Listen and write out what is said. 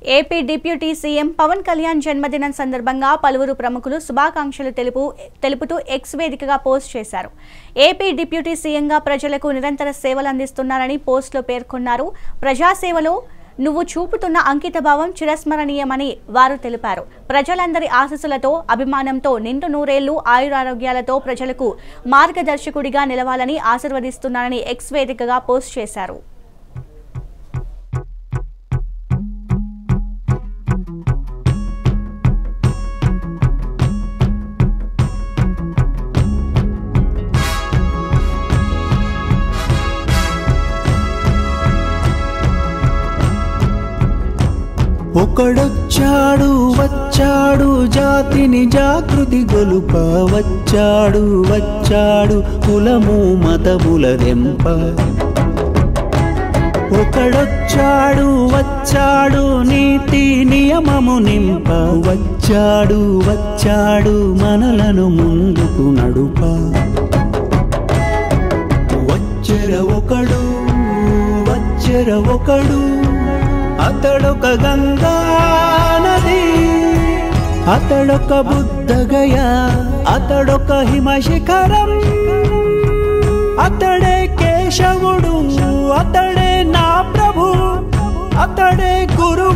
AP deputy CM Pawan Kalyan జన్మదినం సందర్భంగా పలువురు ప్రముఖులు శుభాకాంక్షలు తెలుపుతూ ఎక్స్ వేదికగా పోస్ట్ చేశారు. ఏపీ డిప్యూటీ సీఎంగా ప్రజలకు నిరంతర సేవలు అందిస్తున్నారని పోస్టులో పేర్కొన్నారు. ప్రజాసేవలో నువ్వు చూపుతున్న అంకితభావం చిరస్మరణీయమని వారు తెలిపారు. ప్రజలందరి ఆశీస్సులతో, అభిమానంతో నిండు నూరేళ్లు ఆయురారోగ్యాలతో ప్రజలకు మార్గదర్శకుడిగా నిలవాలని ఆశీర్వదిస్తున్నానని ఎక్స్ వేదికగా పోస్ట్ చేశారు. ఒకడొచ్చాడు వచ్చాడు జాతిని జాగృతి గొలుప వచ్చాడు వచ్చాడు కులము మతముల దెంప. ఒకడొచ్చాడు వచ్చాడు నీతి నియమము నింప వచ్చాడు వచ్చాడు మనలను ముందుకు నడుప. వచ్చెర ఒకడు వచ్చెర ఒకడు అతడొక గంగా నది, అతడొక బుద్ధగయ, అతడొక హిమశిఖరం, అతడే కేశవుడు, అతడే నా ప్రభు, అతడే గురు.